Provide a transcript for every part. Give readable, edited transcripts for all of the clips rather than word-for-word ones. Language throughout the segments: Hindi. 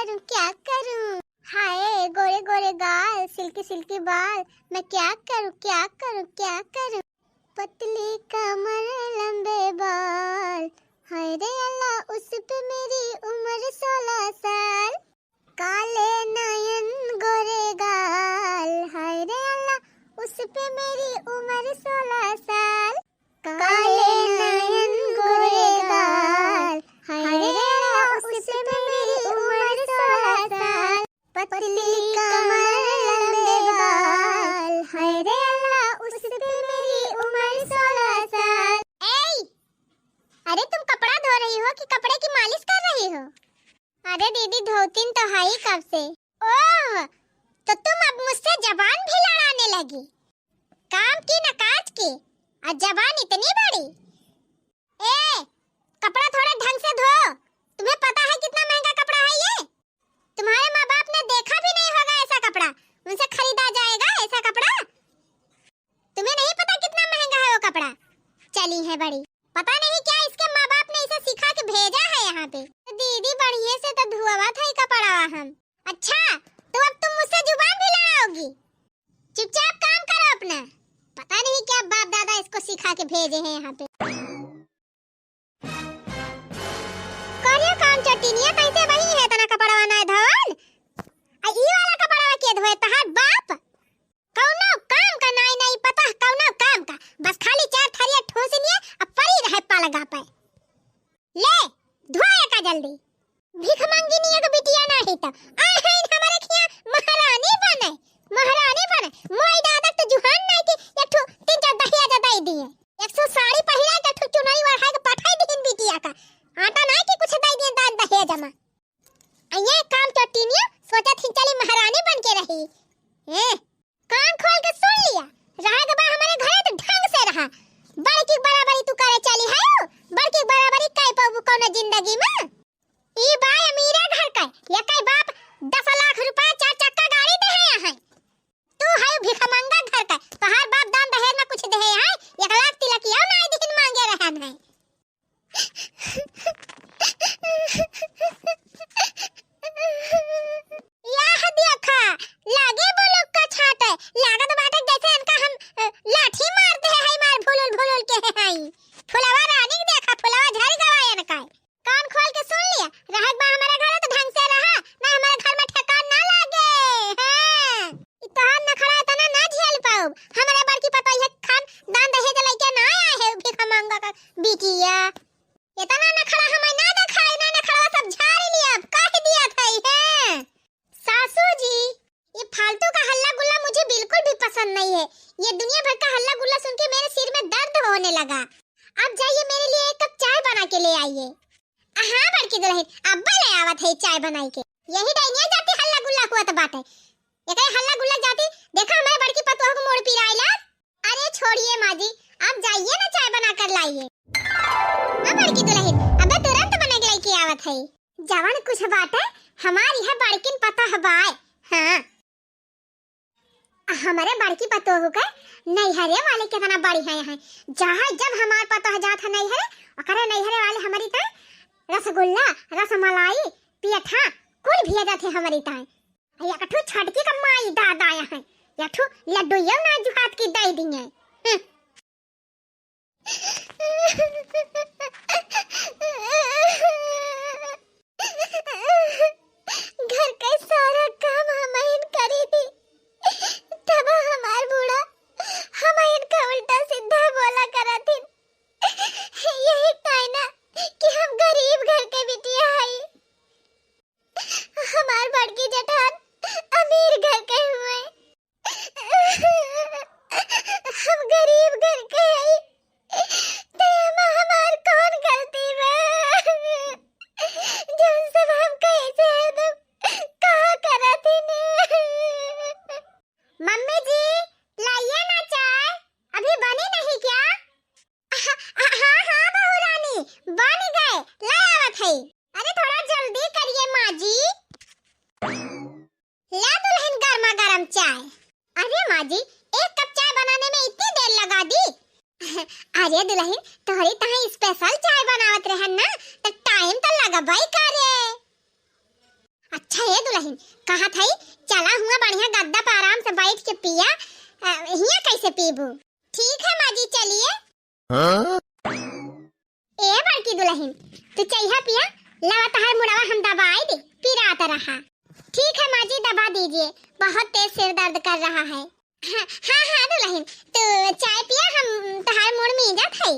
क्या करूं? हाय गोरे गोरे गाल, सिल्की सिल्की बाल, मैं क्या करूं क्या करूं क्या करूं? पतली कमर लंबे बाल, हाय रे अल्लाह उस पे मेरी उम्र 16 साल। काले नयन गोरे गाल, हाय रे अल्लाह उस पे मेरी उम्र 16 साल। काले नयन गोरे गाल, हाय रे अल्लाह उस पे मेरी उम्र 16 साल। पतली कमर लंबे बाल, हाय रे अल्लाह उस पे मेरी उम्र 16 साल। ए, अरे तुम कपड़ा धो रही हो कि कपड़े की मालिश कर रही हो? अरे दीदी धोती तो है ही कब से। ओह, तो तुम अब मुझसे जबान भी लड़ाने लगी। काम की न काज की, और जबान इतनी बड़ी। ए, कपड़ा थोड़ा ढंग से धो। तुम्हें पता है कितना महंगा कपड़ा है ये? तुम्हारे माँ बाप ने देखा भी नहीं होगा ऐसा कपड़ा, उनसे खरीदा जाएगा ऐसा कपड़ा? तुम्हें नहीं पता कितना महंगा है वो कपड़ा? चली है बड़ी, पता नहीं क्या इसके माँ बाप ने इसे सिखा के भेजा है यहाँ पे। तो दीदी बढ़िया से तो धुआवा था ही कपड़ा हम। अच्छा, तो अब तुम मुझसे जुबान भी लड़ाओगी? चुपचाप काम करो अपना। पता नहीं क्या बाप दादा इसको सिखा के भेजे हैं यहाँ पे। करियो काम चटीनिया कैसे वही है तना कपड़ा बनाए धवन। ई वाला कपड़ा के धोए तहार बाप। कौनो काम का नहीं पता, कौनो काम का बस खाली चार थरिया ठोसनिए अब पड़ी रहे पालगा पे। ले धोया का जल्दी। भीख मांगनी एक बिटिया नहीं तो आए हैं हमारे खिया महारानी बने, महारानी बने। मोई दादा तो जुहान नहीं थी, एक ठो तीन चार दहिया जदाई दिए, 100 साड़ी पहिरा के ठो चुनरी वढ़ा के पठाई दीन बिटिया का। आटा नहीं कि कुछ दई दिए दान दहिया जमा। ये काम चटीनिया सोचा थी चली महारानी बन के रही। कान खोल के सुन लिया, रहा के बा हमारे घरे तो ढंग से रहा। बड़की बराबरी तू करे चली है, बड़की बराबरी काई पाबू कौनो जिंदगी में? ई बा अमीरे घर का, या काई बाप 10 लाख रुपया 4 चक्का गाड़ी दे है यहाँ। तू है भिखमंगा घर का, तोहार बाप दान दहेज में कुछ दे है 1 लाख तिलक यो नहीं दिन मांगे रहन है। यह देखा लागे बोलो का छाट है, लागत बाटे जैसे इनका हम लाठी मारते हैं मार भुलुल के है। फुलवा रानी देखा, फुलवा झड़ गवायन का। कान खोल के सुन लिया, रहत बा हमारे घर तो ढंग से रहा, ना हमारे घर में ठेकान ना लागे। हां, इतना नखरा इतना ना झेल पाओ। हमारे बड़की पता है खान दान दहेज लेके ना आया है भिखमंगा का बिटिया। इतना नखरा हमें ना दिखाई, ना नखरा सब झाड़ लिया, काहे दिया था है। सासू जी, ये फालतू का हल्ला गुल्ला मुझे बिल्कुल भी पसंद नहीं है। ये दुनिया भर का हल्ला गुल्ला सुन के मेरे सिर में दर्द होने लगा। अब जाइए मेरे लिए 1 कप चाय बना के ले आइए। हां बड़की दुल्हन, अब्बा ले आवत है चाय बनाई के। यही डाइनिया जाती हल्ला गुल्ला हुआ तो बात है। ये कहीं हल्ला गुल्ला जाती देखा हमारे बड़की पतोह को मोड़ पिराइला। अरे छोड़िए माँ जी, आप जाइए ना चाय बना कर लाइए। हां बड़की दुल्हन, अब्बा तुरंत बना के लेके आवत है। जवान कुछ बात है, हमारी है बड़किन पता है बाय। हां, हमारे बड़की पतोह का नैहरे वाले कितना बड़ी है यहाँ। जहाँ जब हमार पतोह जात है नैहरे, ओकरे नैहरे वाले हमारी ता रसगुल्ला, रसमलाई, पेठा कुल भेजा थे हमारी ता। या कठु छटकी का माई दादा यहाँ, या ठु लड्डू यो ना जुहात की दई दिए। घर का सारा काम हमाइन करी थी, तब हमार बूढ़ा हमाइन का उल्टा सीधा बोला करा थी। यही कहना कि हम गरीब घर के बिटिया है, हमार बड़की जेठान अमीर घर के हुए, हम गरीब घर के है। तो हमार कौन गलती है जब सब हम कैसे कहा करा थी ने। मम्मी जी लाइए ना चाय, अभी बनी नहीं क्या? हाँ बहू रानी बन गए, ले आवत है। अरे थोड़ा जल्दी करिए माँ जी। ला दुल्हन गर्मा गर्म चाय। अरे माँ जी, 1 कप चाय बनाने में इतनी देर लगा दी? अरे दुल्हन, तोहरी तहां स्पेशल चाय बनावत रहन ना, तो टाइम तो लगा भाई करे। अच्छा कहा था चला हुआ बढ़िया गद्दा पर आराम से बैठ के पिया, हिया कैसे पीबू। ठीक है माँ जी चलिए। ए बड़की दुल्हन तू चाहिए पिया, लवा तहार मुड़वा हम दबाई दे, फिर आता रहा। ठीक है माँ जी दबा दीजिए, बहुत तेज सिर दर्द कर रहा है। हाँ हाँ दुल्हन तो चाय पिया, हम तहार मुड़ में इज्जत है।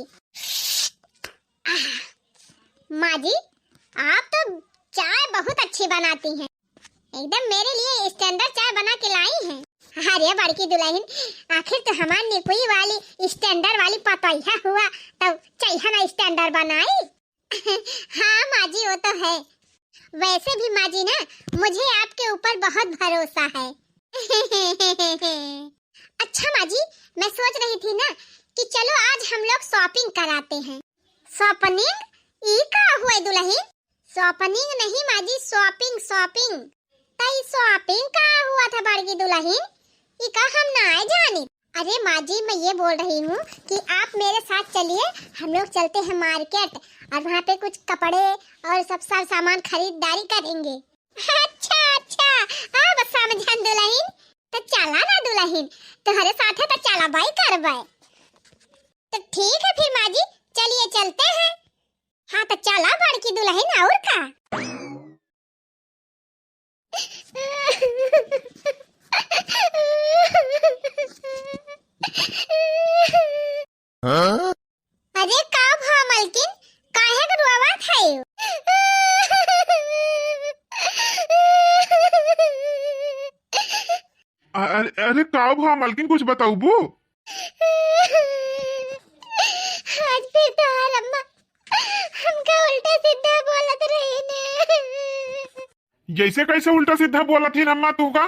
माँ जी आप तो चाय बहुत अच्छी बनाती हैं, एकदम मेरे लिए स्टैंडर्ड चाय बना के लाई हैं। अरे बड़की दुल्हन आखिर तो हमारी निकुई वाली स्टैंडर्ड वाली पतैया हुआ तब चाहिए ना स्टैंडर्ड बनाई। हाँ माँ जी वो तो है, वैसे भी माँ जी ना मुझे आपके ऊपर बहुत भरोसा है। अच्छा माँ जी मैं सोच रही थी ना कि चलो आज हम लोग शॉपिंग कराते हैं। शॉपिंग ई का हुआ दुल्हन? शॉपिंग नहीं माँ जी, शॉपिंग शॉपिंग। तई शॉपिंग का हुआ था बड़की दुल्हन, ई का हम ना आए जाने। अरे माँ जी मैं ये बोल रही हूँ कि आप मेरे साथ चलिए, हम लोग चलते हैं मार्केट और वहाँ पे कुछ कपड़े और सब सामान खरीदारी करेंगे। अच्छा अच्छा अब समझन दुल्हन, तो चला ना दुल्हन, तुम्हारे साथ है तो चला भाई करवाए। तो ठीक है फिर माँ जी चलिए चलते हैं। हाँ तो चला बड़की दुल्हन और का। अरे का भा मलकिन काहे को रोवत है? अरे का भा मलकिन कुछ बताऊ बो। आज फिर तो अम्मा हमका उल्टा सीधा बोलत रही ने। जैसे कैसे उल्टा सीधा बोला थी अम्मा तू का,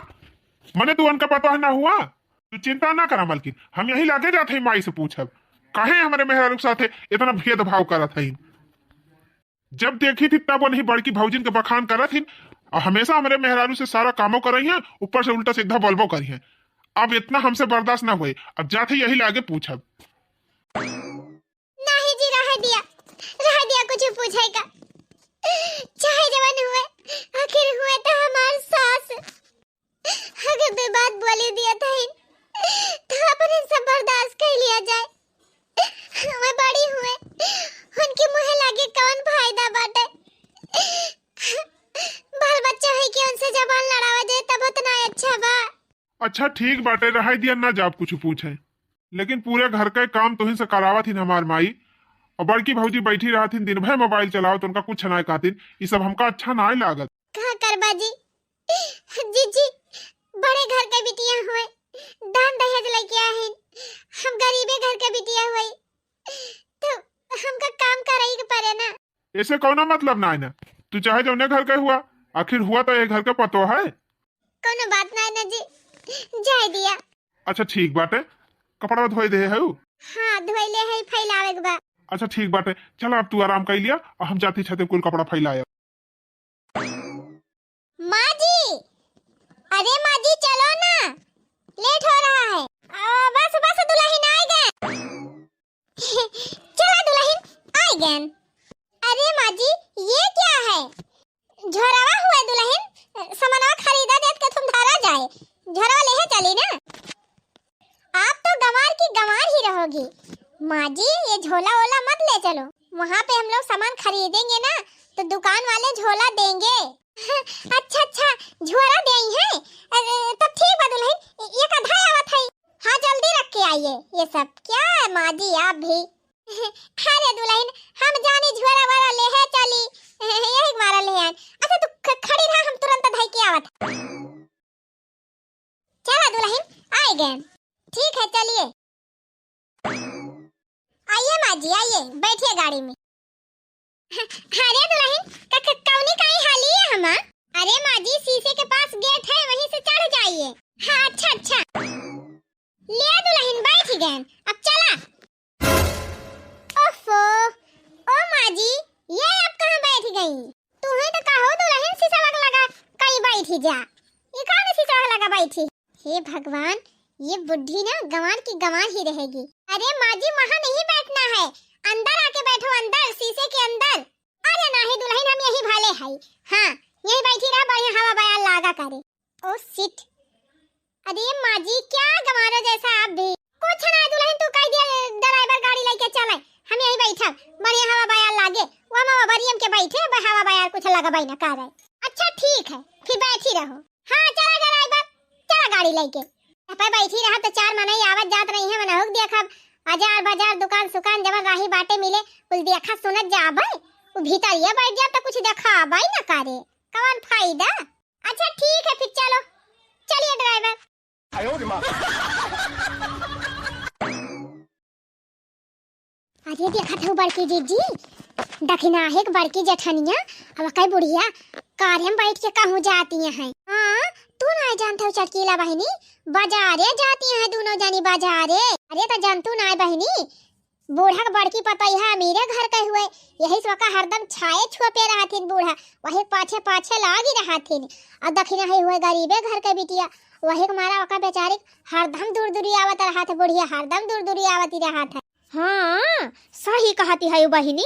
मने तू उनका पता ना हुआ। तू चिंता ना करा मलकिन, हम यही लागे जाते माई से पूछब काहे हमारे मेहरारू साथे इतना भेदभाव करत है। जब देखी थी तब वो नहीं बड़की भौजिन के बखान करत थी और हमेशा हमारे मेहरारू से सारा कामों कर रही है, ऊपर से उल्टा सीधा बोलबो करी है। अब इतना हमसे बर्दाश्त ना हुए, अब जाते यही लागे पूछब। नहीं जी रह दिया कुछ पूछेगा। चाहे जवान हुए आखिर हुए तो हमार सास, अगर बे बात बोली दिया था तो अपने सब बर्दाश्त कर लिया जाए। मैं बड़ी हुए उनके मुँह लागे कौन फायदा बाटे। बाल बच्चा है कि उनसे जबान लड़ावा जाए तब उतना अच्छा बा। अच्छा ठीक बाटे रह दिया ना जब कुछ पूछे, लेकिन पूरे घर का काम तो ही से करावा थी हमार माई और बड़की भौजी बैठी रहा थी दिन भर मोबाइल चलाओ तो उनका कुछ ना खातिर ये सब हमका अच्छा ना लागत। कहा करबा जी जी बड़े घर के बिटिया हुए, दान दहेज लेके आहिन, हम गरीबे घर के बिटिया हुई तो हमका काम कराई के पड़े ना। ऐसे कौन मतलब ना है ना, तू चाहे जौने घर का हुआ आखिर हुआ तो ये घर का पतो है। कोनो बात ना है ना जी, जाए दिया। अच्छा ठीक बाटे, कपड़ा धोई दे है। हाँ धोइले है फैलावे के बा। अच्छा ठीक बाटे, चलो अब तू आराम कर लिया और हम जाती छते कुल कपड़ा फैलाया। माँ जी, अरे माँ जी चलो ना, लेट हो रहा है। बस बस दुल्हन आ गए। चला दुल्हन आ गए। अरे माँ जी ये क्या है? झोरावा हुआ दुल्हन, सामान खरीदा देत के तुम धारा जाए, झोरावा ले चली ना। आप तो गंवार की गंवार ही रहोगी। माँ जी ये झोला ओला मत ले चलो, वहाँ पे हम लोग सामान खरीदेंगे ना तो दुकान वाले झोला देंगे। अच्छा अच्छा झोला देई है, तब ठीक है दुल्हन, ये कधा आवत है। हाँ जल्दी रख के आइए ये सब। क्या है माँ जी आप भी? अरे दुल्हन हम जानी झोला वाला ले है चली, यही मारा ले आए। अच्छा तू खड़ी रहा, हम तुरंत धाई के आवत। चला दुल्हन आ गए। ठीक है चलिए, आइए माँ जी आइए, बैठिए गाड़ी में। अरे दुल्हन कौनी काई हाली है हमा? अरे माँ जी शीशे के पास गेट है, वहीं से चढ़ जाइए। हाँ अच्छा अच्छा ले दुल्हन बैठ गए, अब चला। ओफो ओ माँ जी ये अब कहाँ बैठ गई? तुम्हें तो कहो दुल्हन शीशा लगा कहीं बैठी जा, ये कहाँ शीशा लगा बैठी? हे भगवान ये बुढ़ी ना गंवार की गंवार ही रहेगी। अरे माँ जी वहाँ नहीं बैठना है, अंदर आके बैठो, अंदर शीशे के अंदर। अरे नहीं दुल्हन हम यही भाले हैं। हाँ यही बैठी रहा, बढ़िया हवा बयान लागा करे। ओ शिट, अरे माँ जी क्या गमारो जैसा आप भी। कुछ ना दुल्हन तू कह दिया ड्राइवर गाड़ी लेके चले, हम यहीं बैठा बढ़िया हवा बयार लागे, वो मामा बरियम के बैठे हवा बयार कुछ लगा बाई ना कह रहे। अच्छा ठीक है फिर बैठी रहो। हाँ चला ड्राइवर, चला गाड़ी लेके। पे बैठी रहा तो चार मनई आवत जात रही है, मन हुक देखब बाजार बाजार दुकान सुकान जब राही बाटे मिले कुल देखा सुनत जाबे, वो भीतर ये बैठ जा तो कुछ देखा आबाई ना करे, कौन फायदा। अच्छा ठीक है फिर चलो, चलिए ड्राइवर। अरे देखा था बड़की जीजी, दखिना है बड़की जेठनिया अब कई बुढ़िया कार में बैठ के कहूँ जाती हैं। हाँ तू ना जानता हो चटकीला बहनी, बाजारे जाती हैं दोनों जनी बाजारे। अरे तो जानतू ना बहनी, बूढ़ा का बड़की पतैया मेरे घर के हुए, यही स्वका हरदम छाए छुपे रहा थी बूढ़ा, वही पाछे पाछे लागी रहा थी। और दखिना है हुए गरीबे घर के बिटिया, वही मारा वका बेचारी हरदम दूर दूरी आवत रहा था, बुढ़िया हरदम दूर दूरी आवती रहा था। हाँ सही कहती है बहिनी,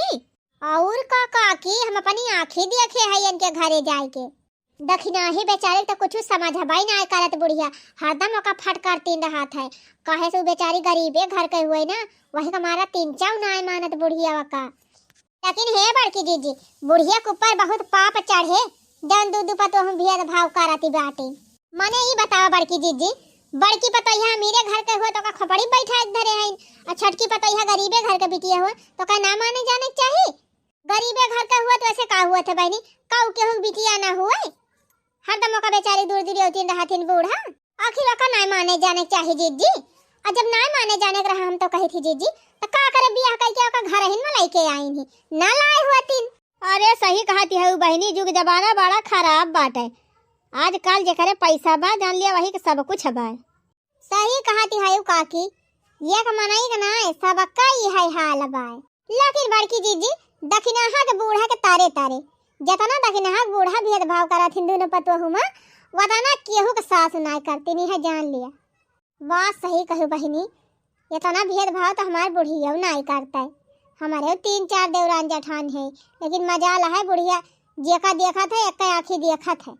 और का काकी हम अपनी आँखें देखे है इनके घरे जाए के। दखिना ही बेचारे तो कुछ समझ हबाई ना करत बुढ़िया, हरदम ओका फटकार तीन रहा था, कहे से बेचारी गरीबे घर के हुए ना, वही हमारा तीन चाव ना मानत बुढ़िया वका। लेकिन हे बड़की जीजी, बुढ़िया के ऊपर बहुत पाप चढ़े, जन दूध पतो हम भेद भाव करती बाटे। मने ही बताओ बड़की जीजी, बड़की पतैया मेरे घर के हुए तो का खोपड़ी बैठा धरे हैं, और छटकी पतैया गरीबे घर के बिटिया हुए तो का ना माने जाने चाहिए। गरीबे घर का हुआ तो ऐसे का हुआ था बहनी, काऊ के हम बिटिया ना हुए, हरदम का बेचारी दूर दूर होती रहा थी बूढ़ा, आखिर का ना माने जाने चाहिए जीजी। और जब ना माने जाने रहा हम तो कही थी जीजी तो का करे बियाह करके ओका घर हिन में लेके आई ही ना लाए हुआ तीन। अरे सही कहती है बहनी, जुग जमाना बड़ा खराब बाटे, आजकल जेकरे पैसा बा जान लिया वही के सब कुछ बा। सही कहती है काकी, ये कमाई का ना सबका ही है हाल बा। लेकिन बड़की जीजी दखिनाहा के बूढ़ा के तारे तारे, जतना दखिनाहा के बूढ़ा भेदभाव करत हिंदू न पतोहू में, वतना केहू के सास ना करती नहीं है, जान लिया। बात सही कहू बहिनी, इतना भेदभाव तो हमारे बुढ़िया ना करता है, हमारे तीन चार देवरान जठान है, लेकिन मजाल है बुढ़िया जेका देखा था एक आँखी देखा था,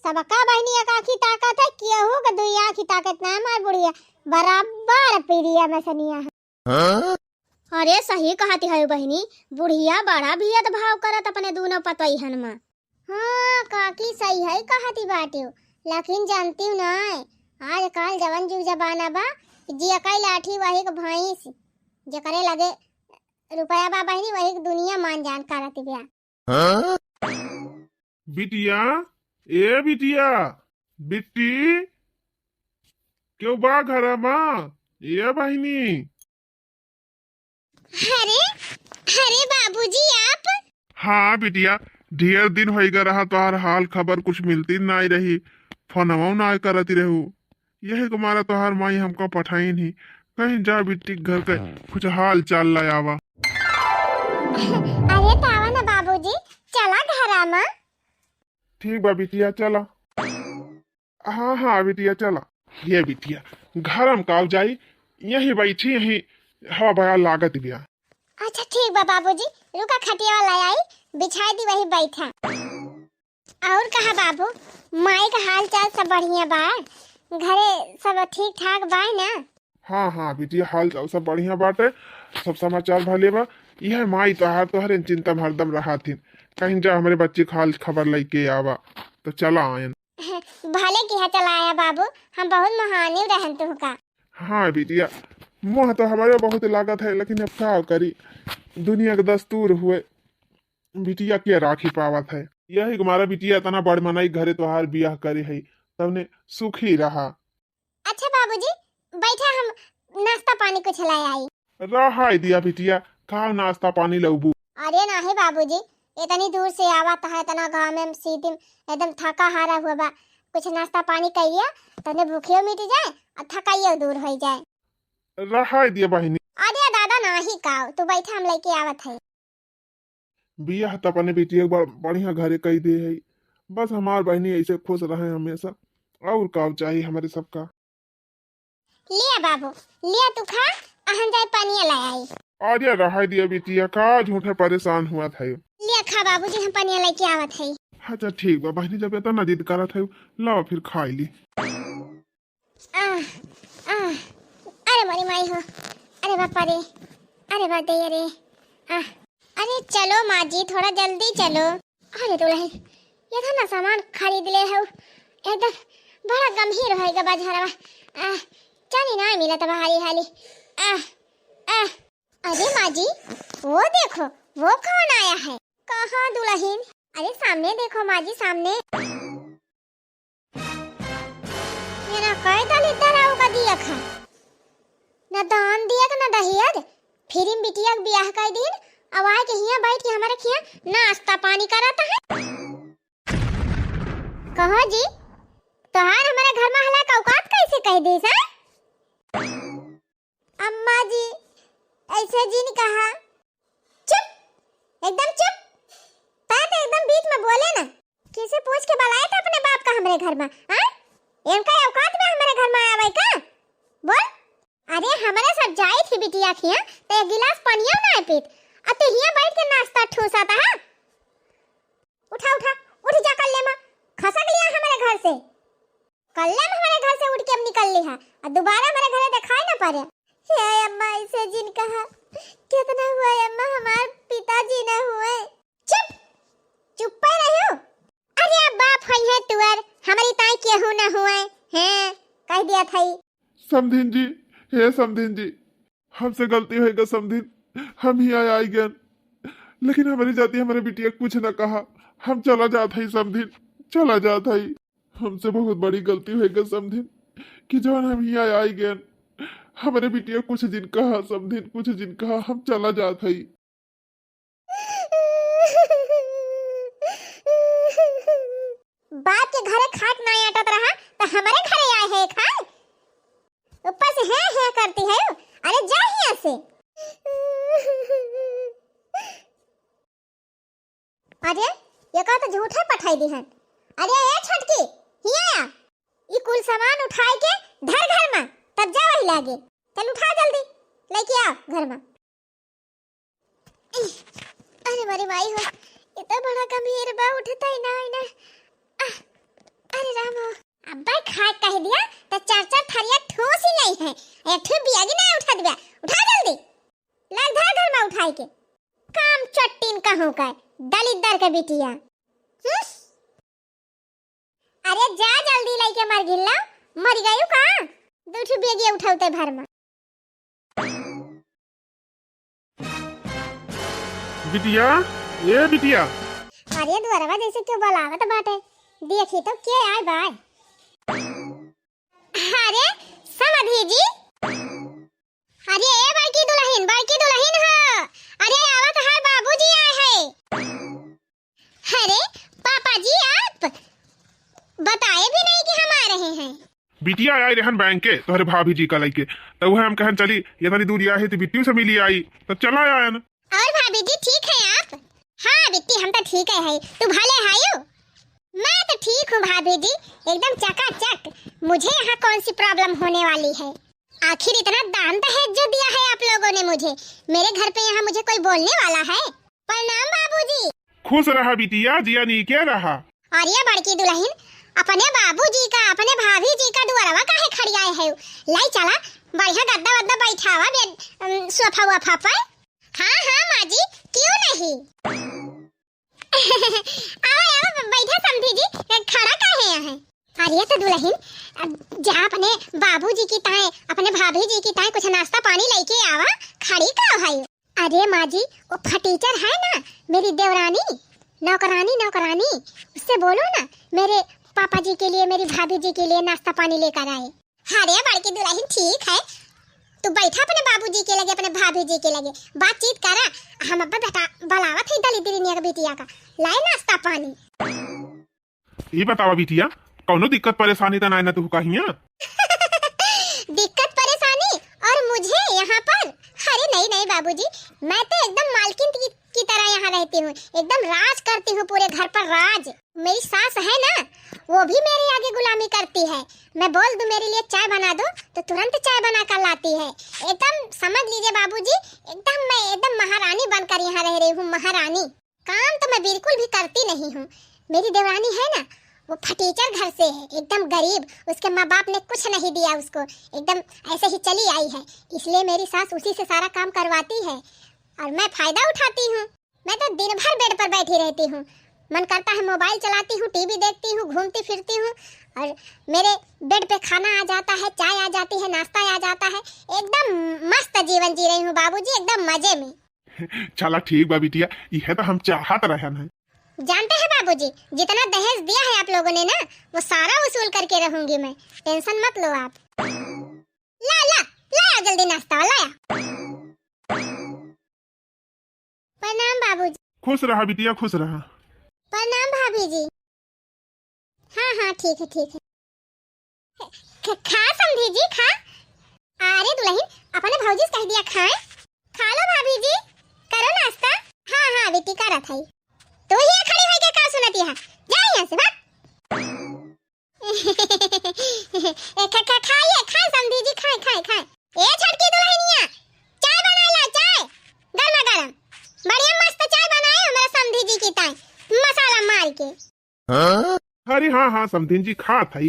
सबका बहनी एक आँखी ताकत है, केहू के दुई आँखी ताकत ना हमारे बुढ़िया बराबर पीड़िया में सनिया है। अरे सही कहती है बहनी, बुढ़िया बड़ा भेदभाव करत अपने दोनों पतोहन में। हाँ काकी सही है कहती बाटे, लेकिन जानती हूँ ना आजकल जवन जुग जमाना बा, जे कई लाठी वही के भैंस, जे करे लगे रुपया बा बहनी वही के दुनिया मान जान करत बिया। बिटिया ए बिटिया, बिट्टी क्यों बा घर माँ ये बहनी। अरे अरे बाबूजी आप। हाँ बिटिया, ढेर दिन हो गया रहा तोहार हाल खबर कुछ मिलती ना रही, फोनवा ना करती रहू, यही तुम्हारा तोहार माई हमको पठाई नहीं, कहीं जा बिट्टी घर के कुछ हाल चाल लायावा। अरे तावा ना बाबूजी, चला घर में। ठीक बा बिटिया चला। हाँ हाँ बिटिया चला। ये बिटिया घर में काव जाई, यही बैठी यही हवा बया लागत बिया। अच्छा ठीक बा बाबूजी, रुका खटिया वाला आई बिछाई दी वही बैठा। और कहा बाबू, माई का हाल चाल सब बढ़िया बा, घरे सब ठीक ठाक बा ना। हाँ हाँ बिटिया हाल चाल सब बढ़िया बाटे, सब समाचार भले बा। यह माई तोहार तोहरे चिंता में हरदम रहा थी, कहीं जा हमारे बच्चे का हाल खबर लेके आवा तो चला आयन। भले किया चला आया बाबू, हम बहुत महानी रहन तू का। हाँ बिटिया मोह तो हमारे बहुत लागत है, लेकिन अब क्या करी, दुनिया का दस्तूर हुए बिटिया के राखी पावत है। यही हमारा बिटिया इतना बड़ मनाई घरे तोहार बियाह करे है, तबने सुखी रहा। अच्छा बाबूजी बैठा, हम नाश्ता पानी कुछ लाए आई। रहा दिया बिटिया, का नाश्ता पानी लऊबू। अरे नहीं बाबूजी, इतनी दूर से आवत है, इतना गाँव में सीधी एकदम थका हारा हुआ बा, कुछ नाश्ता पानी करिए तो भूखियो मिट जाए और थकाइयो दूर हो जाए। रहा दिया बहनी। अरे दादा नाही काओ, तू बैठा हम लेके आवत है। बियाह तो अपने बिटिया बढ़िया घरे कही दे है, बस हमार बहनी ऐसे खुश रहे हमेशा, और का चाहिए हमारे सबका। लिया बाबू लिया, तू खा, अहन जाए पानी ला आई। अरे रहा दिया बिटिया, का झूठे परेशान हुआ था। लिया खा बाबूजी, हम पानी लेके आवत है। अच्छा ठीक बा बहनी, जब इतना जिद करत है लाओ फिर खाई ली। अरे मोरी माई हो, अरे बापा रे, अरे बाप दे रे। अरे चलो माँ जी थोड़ा जल्दी चलो। अरे दुल्हन ये था ना सामान खरीद ले हो, एकदम बड़ा गंभीर होएगा बाजारवा। चली ना मिला तब हाली हाली। अरे माँ जी वो देखो, वो कौन आया है? कहाँ दुल्हन? अरे सामने देखो माँ जी, सामने। ये ना कई दलित का दिया खा, ना दान दिया ना दहिया। फिर इन बिटिया के ब्याह कर दिन अब आए के हिया बैठ के हमारे खिया नाश्ता पानी कराता है। कहो जी तोहार हमारे घर में हला का औकात कैसे कह दी सा? अम्मा जी ऐसे जी ने कहा। चुप, एकदम चुप। तो एकदम बीच में बोले ना। किसे पूछ के बुलाया था अपने बाप का हमारे घर में? हां इनका औकात में हमारे घर में आया भाई का? बोल। अरे हमारे साथ जाई थी बिटिया खिया तो एक गिलास पानिया ना पीत, अब तो हिया बैठ के नाश्ता ठूसाता है। उठा उठा उठ जा, कल ले मां खसक लिया हमारे घर से। कल ले हमारे घर से उठ के अब निकल ली है और दोबारा हमारे घर दिखाई ना पड़े। हे अम्मा इसे जिन कहा कितना हुआ अम्मा, हमारे पिताजी ना हुए। चुप, चुप पे रहो। अरे अब बाप है तुअर, हमारी ताई केहू ना हुए हैं, कह दिया था। समधिन जी, हे समधिन जी, हमसे गलती होएगा समधिन, हम ही आई गए, लेकिन हमारी जाति हमारे बिटिया कुछ न कहा, हम चला जाता ही समधिन, चला जाता ही। हमसे बहुत बड़ी गलती होएगा समधिन कि जब हम ही आई गए, हमारे बिटिया कुछ दिन कहा समधिन, कुछ दिन कहा, हम चला जाता ही। बाप के घरे खाट ना आटत रहा तो हमारे घरे आए है खाए, ऊपर से है करती है। अरे जा यहाँ से। अरे ये का तो झूठे पठाई दी है। अरे ये छटकी हिया आ, ये कुल सामान उठाए के धर घर में, तब जा वही लागे। चल उठा जल्दी लेके आ घर में। अरे मेरी माई हो, इतना बड़ा गंभीर बा उठता ही ना। अरे राम हो, अब्बा खा कह दिया तो चार चार थरिया ठोस ही नहीं है। एक ठो बियागी ना उठा दिया, उठा जल्दी लग धर घर में उठाई के। काम चट्टीन कहूं का दलित के बिटिया। अरे जा जल्दी लेके मर गिल्ला, मर गयू का? दो ठो बियागी उठाउते भर में। बिटिया, ये बिटिया। अरे द्वारवा जैसे क्यों बुलावत बाटे, देखी तो के आए बाय। अरे समधी जी, अरे ए बड़की दुल्हन हो। अरे आवत है बाबूजी आए हैं। अरे पापा जी आप बताए भी नहीं कि हम आ रहे हैं। बिटिया आई रहन बैंक के तोहरे भाभी जी का लेके, तो वह हम कहन चली ये तनी दूर आई तो बिट्टी से मिली आई, तो चला आया न। और भाभी जी ठीक है आप? हाँ बिट्टी हम तो ठीक है, तू भले आयो। मैं तो ठीक हूँ भाभी जी, एकदम चकाचक। मुझे यहाँ कौन सी प्रॉब्लम होने वाली है? आखिर इतना दान दहेज जो दिया है आप लोगों ने मुझे, मेरे घर पे यहाँ मुझे कोई बोलने वाला है? प्रणाम बाबूजी। खुश रहा बिटिया, जिया नहीं क्या रहा। और ये बड़की दुल्हन अपने बाबूजी का, अपने भाभी जी का दुआरवा काहे खड़ी आए है? लाई चला बढ़िया गद्दा वद्दा बैठावा सोफा वफा पर। हाँ हाँ माँ जी क्यों नहीं। आओ बैठा समधी जी, खड़ा काहे है? अरे तो दुल्हन जा अपने बाबूजी की ताए, अपने भाभी जी की ताए कुछ नाश्ता पानी लेके आवा, खड़ी का भाई। अरे माँ जी वो फटीचर है ना मेरी देवरानी, नौकरानी, उससे बोलो ना मेरे पापा जी के लिए, मेरी भाभी जी के लिए नाश्ता पानी लेकर आए। अरे बड़की दुल्हन ठीक है, तू बैठा अपने बाबूजी के लगे, अपने भाभी जी के लगे बातचीत करा। हम अब बेटा बलावत है दलित दिनिया का बिटिया का, लाए नाश्ता पानी। ये बतावा बिटिया, कौनो दिक्कत परेशानी तो ना तू कहिया? दिक्कत परेशानी और मुझे यहाँ पर? अरे नहीं बाबूजी, मैं तो एकदम मालकिन की तरह यहाँ रहती हूँ, एकदम राज करती हूँ पूरे घर पर राज। मेरी सास है ना, वो भी मेरे आगे गुलामी करती है। मैं बोल दूं मेरे लिए चाय बना दो तो तुरंत चाय बना कर लाती है। एकदम समझ लीजिए बाबूजी, मैं एकदम महारानी बनकर यहाँ रह रही हूँ, महारानी। काम तो मैं बिल्कुल भी करती नहीं हूँ, मेरी देवरानी है ना, वो फटीचर घर से है, एकदम गरीब, उसके माँ बाप ने कुछ नहीं दिया उसको, एकदम ऐसे ही चली आई है, इसलिए मेरी सास उसी से सारा काम करवाती है और मैं फायदा उठाती हूँ। मैं तो दिन भर बेड पर बैठी रहती हूँ, मन करता है मोबाइल चलाती हूँ, टीवी देखती हूँ, घूमती फिरती हूँ और मेरे बेड पे खाना आ जाता है, चाय आ जाती है, नाश्ता आ जाता है, एकदम मस्त जीवन जी रही हूँ बाबूजी, एकदम मजे में। चला ठीक बा बिटिया, यह तो हम चाहत रहन है। जानते हैं बाबूजी, जितना दहेज दिया है आप लोगों ने ना, वो सारा वसूल करके रहूंगी मैं, टेंशन मत लो आप। ला ला लाया जल्दी नाश्ता लाया। प्रणाम बाबूजी। खुश रहा बिटिया, खुश रहा। प्रणाम भाभी जी। हाँ हाँ ठीक है ठीक है। खा समधी जी खा। अरे दुल्हन, अपने भौजी से कह दिया खाए। खा लो भाभी जी, करो नाश्ता। हाँ हाँ बेटी करा था। तू ही खड़ी होई के का सुनती है, जा यहाँ से भाग। खाइए खाए समधी जी, खाए खाए खाए। ए छटकी दुल्हनिया, चाय बना ला, चाय गरमा गरम, बढ़िया मस्त चाय बनाए हमारे समधी जी की ताई, मसाला मार के। हाँ? अरे हाँ हाँ समधिन जी, खा था।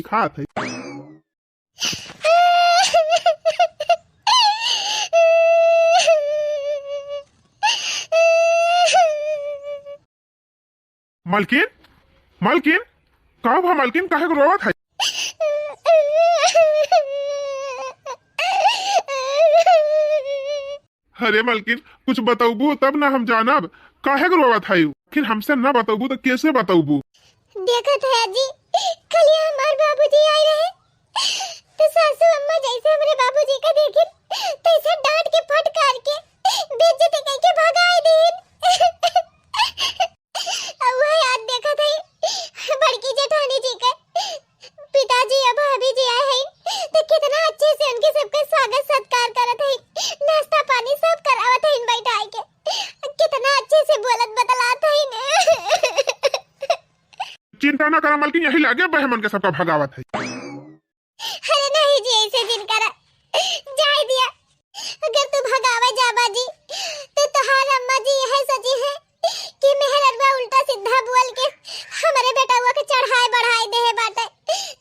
मालकिन मालकिन कहा भा मालकिन, काहे को रोवत है? अरे मालकिन कुछ बताऊबू तब ना हम जानब, काहे को रोवत है? फिर हमसे ना बताऊबू तो कैसे बताऊबू? देखा था जी, कल हमारे बाबूजी आए रहे तो सासू अम्मा जैसे हमारे बाबूजी का देखे तैसे डांट के फटकार के बेइज्जती करके भगाए दिन। अब वह याद देखा था बड़की जेठानी जी का पिताजी और भाभी जी आए हैं तो कितना अच्छे से उनके सबका स्वागत सत्कार करत है, नाश्ता पानी सब करावत है बैठा के, कितना अच्छे से बोलत बतलात है। चिंता ना करा मालकिन, यही लागे बहमन के सबका भगावत है। अरे नहीं जी, ऐसे दिन करा जाए दिया, अगर तू भगावे जा बाजी तो तुम्हार अम्मा जी यह सोची है कि मेहरबा उल्टा सीधा बोल के हमारे बेटा हुआ के चढ़ाए बढ़ाए दे बाटे,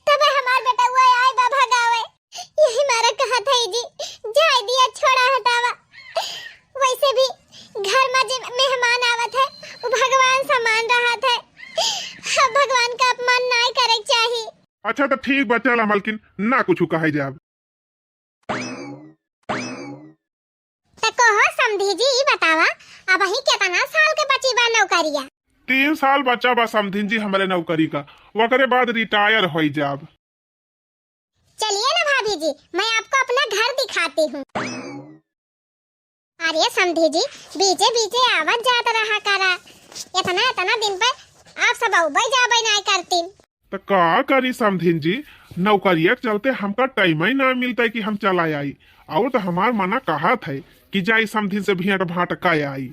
तब हमार बेटा हुआ आए बा भगावे, यही मारा कहा था जी, जाए दिया छोड़ा हटावा। वैसे भी घर में जो मेहमान आवत है वो भगवान समान रहत है, भगवान का अपमान नहीं करे चाहिए। अच्छा तो ठीक बा, चला मालकिन ना कुछ कहे जाब। तो कहो समधी जी बतावा, अब ही कितना साल के बची बा नौकरिया? 3 साल बच्चा बा समधिन जी हमारे नौकरी का, वकरे बाद रिटायर हो जाब। चलिए ना भाभी जी, मैं आपको अपना घर दिखाती हूँ। अरे समधी जी, बीचे बीचे आवाज जाता रहा करा, इतना दिन पर आप सब उबई जाबई नहीं करती। तो का करी समधिन जी, नौकरिया के चलते हमका टाइम ही ना मिलता है कि हम चला आई, और तो हमार मना कहा था कि जाई समधिन से भेंट भाट का आई।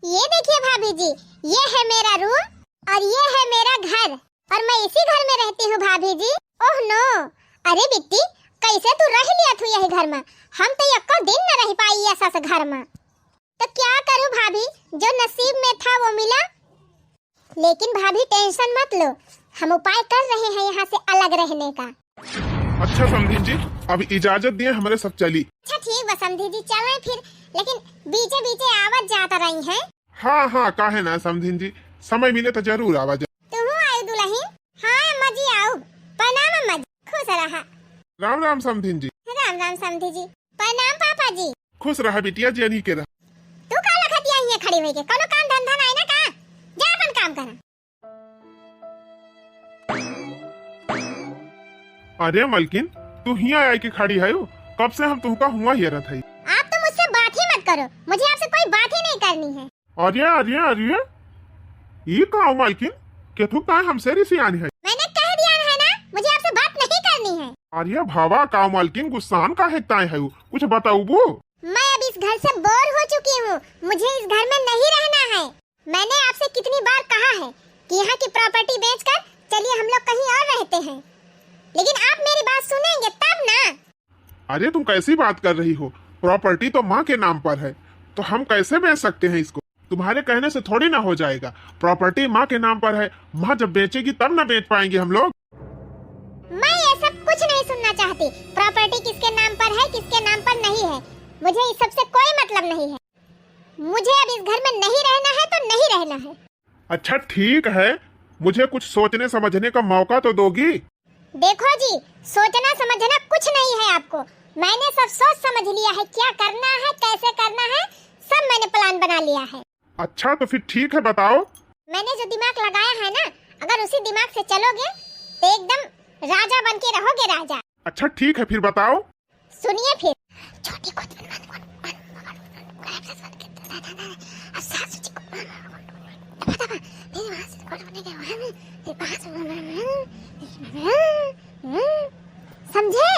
ये देखिए भाभी जी, ये है मेरा रूम और ये है मेरा घर और मैं इसी घर में रहती हूँ भाभी जी। ओह नो, अरे बिट्टी कैसे तू रह लिया तू यही घर में, हम तो एको दिन न रह पाई ऐसा से घर में। तो क्या करूँ भाभी, जो नसीब में था वो मिला। लेकिन भाभी टेंशन मत लो, हम उपाय कर रहे हैं यहाँ से अलग रहने का। अच्छा समधिन जी, अब इजाजत दिए, हमारे सब चली। अच्छा ठीक बा समधी जी, चलें फिर, लेकिन बीचे बीचे आवाज जाता रही है। हाँ हाँ काहे ना समधिन जी, समय मिले तो जरूर आवाज। तुम आए दुल्हन? हाँ अम्मा जी आओ। प्रणाम अम्मा जी, खुश रहा। राम राम समधिन जी। राम राम समधी जी। प्रणाम पापा जी। खुश रहा बिटिया जी, अनी के रहा। तू का लखत यहीं खड़ी हुई के, कोनो काम धंधा नहीं ना का, जा अपन काम कर। अरे मलकिन तू हिया आई के खड़ी है, कब से हम तुमका हुआ ही रहत है। आप तो मुझसे बात ही मत करो, मुझे आपसे कोई बात ही नहीं करनी है। अरे अरे अरे ये कहा मालकिन के तू का हमसे रिसियानी है? मैंने कह दिया है ना, मुझे आपसे बात नहीं करनी है। अरे भावा का मालकिन गुस्सान का है ताए है, कुछ बताऊ वो। मैं अब इस घर से बोर हो चुकी हूँ, मुझे इस घर में नहीं रहना है। मैंने आपसे कितनी बार कहा है कि यहाँ की प्रॉपर्टी बेचकर चलिए हम लोग कहीं और रहते हैं, लेकिन आप मेरी बात सुनेंगे तब ना। अरे तुम कैसी बात कर रही हो, प्रॉपर्टी तो माँ के नाम पर है, तो हम कैसे बेच सकते हैं इसको? तुम्हारे कहने से थोड़ी ना हो जाएगा। प्रॉपर्टी माँ के नाम पर है, माँ जब बेचेगी तब ना बेच पाएंगे हम लोग। मैं ये सब कुछ नहीं सुनना चाहती। प्रॉपर्टी किसके नाम पर है किसके नाम पर नहीं है, मुझे इस सब से कोई मतलब नहीं है। मुझे अब इस घर में नहीं रहना है तो नहीं रहना है। अच्छा ठीक है, मुझे कुछ सोचने समझने का मौका तो दोगी? देखो जी, सोचना समझना कुछ नहीं है आपको। मैंने सब सोच समझ लिया है, क्या करना है कैसे करना है सब मैंने प्लान बना लिया है। अच्छा तो फिर ठीक है, बताओ। मैंने जो दिमाग लगाया है ना, अगर उसी दिमाग से चलोगे तो एकदम राजा बन के रहोगे, राजा। अच्छा ठीक है, फिर बताओ। सुनिए फिर। छोटी को समझे?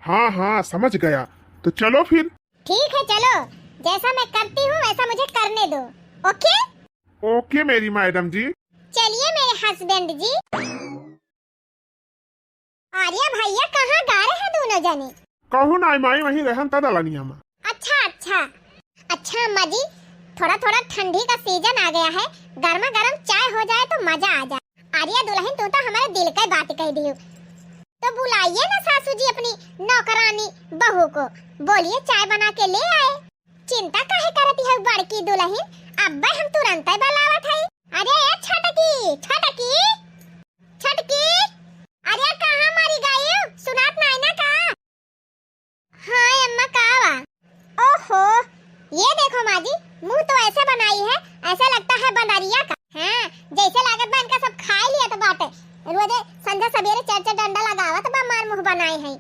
हाँ हाँ समझ गया, तो चलो फिर। ठीक है चलो, जैसा मैं करती हूँ वैसा मुझे करने दो। ओके ओके मेरी मैडम जी। चलिए मेरे हस्बैंड जी। आर्या भैया कहाँ गा रहे हैं दोनों जने? कहू ना माई वही रहन ता दलनिया में। अच्छा अच्छा अच्छा अम्मा जी, थोड़ा थोड़ा ठंडी का सीजन आ गया है, गर्मा गर्म चाय हो जाए तो मजा आ जाए। आर्या दुल्हन तू तो हमारे दिल का बात कह दी हो, तो बुलाइए ना सासू जी अपनी नौकरानी बहू को, बोलिए चाय बना के ले आए। चिंता काहे करती है बड़की दुल्हन, अब्बा हम तुरंत ही बुलावत है। अरे छटकी छटकी छटकी, अरे कहाँ मारी गई हो, सुनात नहीं ना का? हाँ अम्मा कावा। ओहो ये देखो माँ जी, मुंह तो ऐसे बनाई है ऐसा लगता है बंदरिया का। हाँ जैसे लागत बन का सब खा लिया तो बाटे, रोजे संध्या सवेरे चार डंडा लगावत बा मार मुंह बनाए है।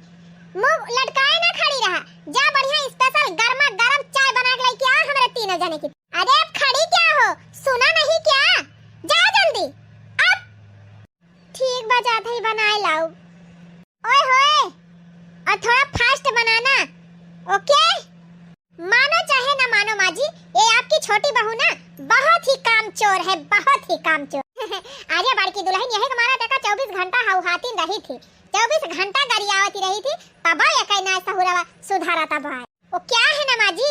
मुंह लटकाए ना खड़ी रहा, जा बढ़िया स्पेशल गर्मा गर्म चाय बना के लेके आ हमारे तीनों जने की। अरे अब खड़ी क्या हो, सुना नहीं क्या? जा जल्दी अब। ठीक बजाते ही बनाए लाओ। ओए होए, और थोड़ा फास्ट बनाना, ओके? मानो चाहे ना मानो माँ जी, ये आपकी छोटी बहू ना बहुत ही कामचोर है, बहुत ही कामचोर। आर्या बड़की दुल्हन यही हमारा टका 24 घंटा हौहाती रही थी, 24 घंटा गरियावती रही थी, तब ये कहना सहुरावा सुधारा था भाई। वो क्या है ना माँ जी,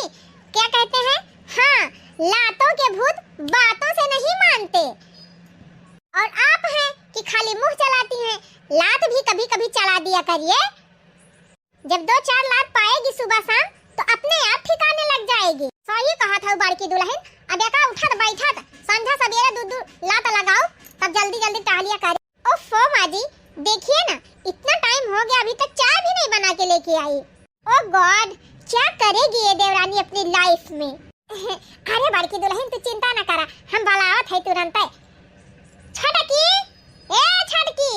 क्या कहते हैं, हाँ लातों के भूत बातों से नहीं मानते, और आप हैं कि खाली मुंह चलाती हैं, लात भी कभी कभी चला दिया करिए। जब 2-4 लात पाएगी सुबह शाम तो अपने आप ठिकाने लग जाएगी। सही कहा था बड़की दुल्हन, अब एका उठत बैठत संध्या सवेरे दूध लात लगाओ तब जल्दी जल्दी टहलिया करे। ओफो माँ जी देखिए ना, इतना टाइम हो गया अभी तक चाय भी नहीं बना के लेके आई। ओ गॉड, क्या करेगी ये देवरानी अपनी लाइफ में? अरे बड़की दुल्हन तू चिंता न करा, हम बुलावत है तुरंत। छटकी ए छटकी,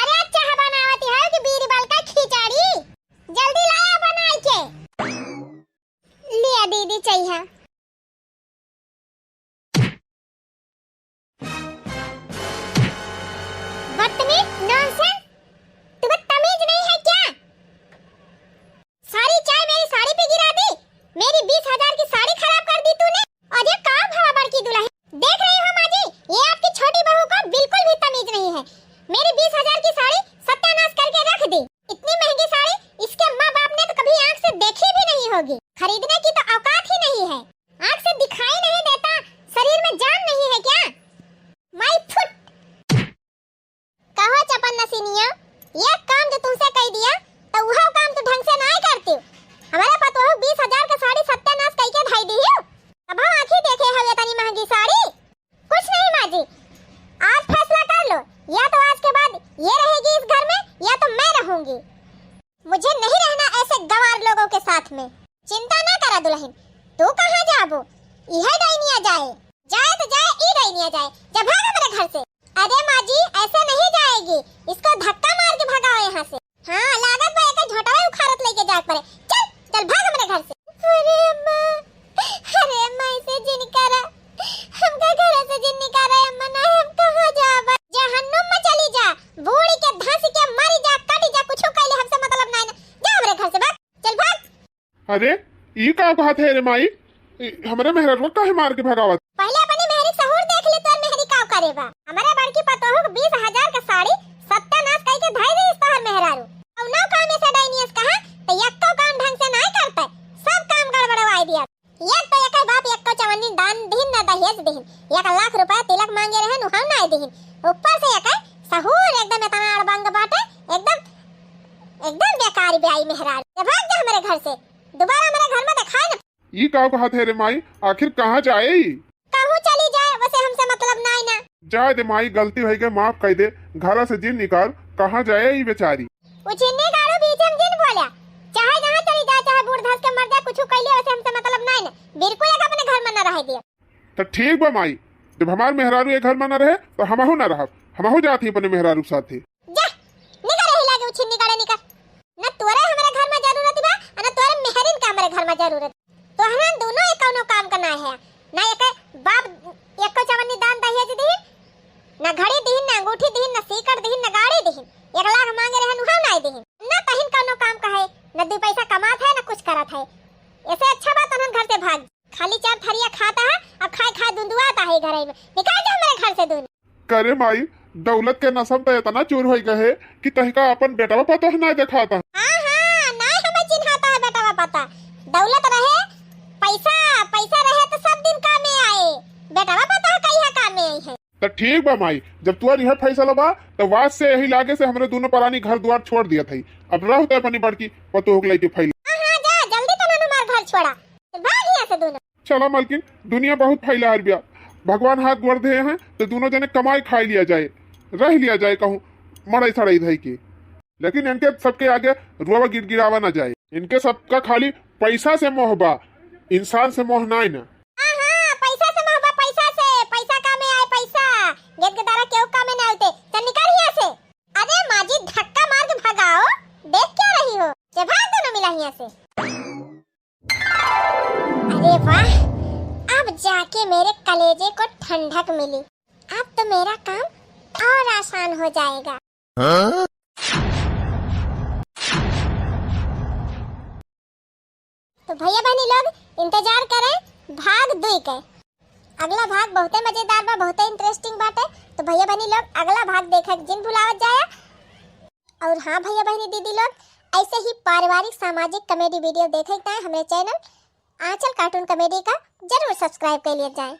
अरे चाय बनावती है कि बीरबल का खिचड़ी, जल्दी लाया बनाई के लिया दीदी चाहिए। बदतमीज, नॉनसेंस, तुम्हें तमीज नहीं है क्या? सारी चाय मेरी साड़ी पे गिरा दी, मेरी 20,000 की साड़ी खराब कर दी तूने। और ये काम भला बड़की दुल्हन, देख रही हो माँ जी, ये आपकी छोटी बहू को बिल्कुल भी तमीज नहीं है। मेरी 20,000 की साड़ी सत्यानाश करके रख दी। इतनी महंगी साड़ी इसके माँ बाप ने तो कभी आँख से देखी भी नहीं होगी, खरीदने की तो औकात ही नहीं है, आँख से दिखाई नहीं देता, शरीर में जान नहीं है क्या? माय फुट, कहो चपन नसीनिया, ये काम जो तुमसे कह दिया तो वह काम तो ढंग से नहीं करती। हमारे पतोह 20,000 का साड़ी सत्यानाश करके ढाई दी हो, अब हम आंखें देखे है ये इतनी महंगी साड़ी। कुछ नहीं माँ जी, आज फैसला कर लो, या तो आज के बाद ये रहेगी इस घर में या तो मैं रहूंगी। मुझे नहीं रहना ऐसे गंवार लोगों के साथ में। चिंता ना करा दुल्हन, तू कहाँ जाबो, यह डाइनिया जाए, जाए तो जाए, ई डाइनिया जाए, जब भाग मेरे घर से। अरे माँ जी ऐसे नहीं जाएगी, इसको धक्का मार के भगाओ यहाँ से। हाँ लागत भाई का झोटावे उखाड़त लेके जा पड़े, चल चल भाग मेरे घर से। अरे अम्मा इसे जिन करा, हमका घर से जिन निकाला अम्मा, ना हम कहाँ जाबा, जहन्नुम में चली जा, बूढ़ी के धांसी के मरी जा, कटी जा, कुछ कहले हमसे मतलब नहीं ना, जा मेरे घर से भाग, चल भाग। अरे ई का बात है रे माई, हमरे मेहरवा काहे मार के भगावत? पहले अपनी मेहरी सहूर देख ले तो मेहरी का करेबा। हमारे बड़की पतोह को 20,000 का साड़ी सत्यानाश करके धाई दे इस तोहर मेहरारू। और नौ काम से डाइनियस कहा तो यक्को काम ढंग से नहीं करता, सब काम गड़बड़वाई दिया। एक तो एक बाप यक्को चवन्नी दान दिन न दही 1 लाख रुपया तिलक मांगे रहे नु हम नहीं दिहिन, ऊपर से एक सहूर एकदम इतना अड़बंग बाटे, एकदम बेकार ब्याई मेहरारू। जब भाग जा हमारे घर से, दोबारा हमारे घर में दिखाए ना। ये का कहत है रे माई, आखिर कहाँ जाए? कहूँ चली जाए वैसे हमसे मतलब नहीं ना। जाए दे माई, गलती हो गई माफ कर दे, घर से जिन निकाल, कहाँ जाए ये बेचारी? उछिन्नी गाड़ो बीच हम जिन बोला, चाहे जहाँ चली जाए, चाहे बूढ़ धस के मर जाए, कुछ कैले वैसे हमसे मतलब नहीं ना। बिल्कुल एक अपने घर में न रह दिया। तो ठीक बा माई, जब हमार मेहरारू एक घर में न रहे तो हमहू न रहब, हमहू जाती अपने मेहरारू साथे। जा निकल रही लागे उछिन्नी गाड़े निकल। न तोरे हमारे घर में जरूरत बा, न तोरे मेहरिन का हमारे घर में जरूरत। तो हम दोनों एक कोनो काम करना है ना। एक बाप एक को चवन्नी दान दहेज दीन, न घड़ी दीन, न अंगूठी दीन, न सीकर दीन, न गाड़ी दीन। 1 लाख मांगे रहे नु हम नहीं दीन। न तहिन कोनो काम कहे, न 2 पैसा कमात है, न कुछ करत है। ऐसे अच्छा बात हम घर से भाग, खाली 4 थरिया खाता है और खाए दुंदुआता है घर में। निकाल जा हमारे घर से दून। करे माई, दौलत के नसब तो इतना चोर हो गए कि तहिका अपन बेटा पता है ना दिखाता। हाँ नहीं हमें चिन्हाता है बेटा पता। दौलत रहे, पैसा रहे तो सब दिन काम में आए। बेटा पता है कहीं काम में आई है। तो ठीक बा माई, जब तुम्हारी यह फैसला बा तो वाद से यही लागे से हमरे दोनों परानी घर द्वार छोड़ दिया था। अब रहते अपनी बड़की पतो हो गई फैल। हाँ जा जल्दी तो ना मार घर छोड़ा, भाग यहाँ से दोनों। चला मालकिन, दुनिया बहुत फैला है बिया, भगवान हाथ गोड़ दे हैं तो दोनों जने कमाई खाई लिया जाए, रह लिया जाए कहूँ मड़ई सड़ई धई के। लेकिन इनके सबके आगे रुआ गिड़गिड़ावा न जाए। इनके सबका खाली पैसा से मोह बा, इंसान से मोह ना ना। पैसा से मोह बा, पैसा का में आए पैसा। गेट के द्वारा क्यों का में ना आते। चल निकल यहाँ से। अरे माजी धक्का मार के भगाओ, देख क्या रही हो? चल भाग दोनों मिला यहाँ से। अरे वाह, अब जाके मेरे कलेजे को ठंडक मिली। अब तो मेरा काम और आसान हो जाएगा। तो भैया बहनी लोग इंतजार करें भाग 2 के। अगला भाग बहुते मजेदार बा, बहुते इंटरेस्टिंग बाटे। तो भैया बहनी लोग अगला भाग देखा जिन भुलावत जाए। और हाँ भैया बहनी दीदी लोग, ऐसे ही पारिवारिक सामाजिक कॉमेडी वीडियो देखे हमारे चैनल आंचल कार्टून कॉमेडी का जरूर सब्सक्राइब कर लिया जाए।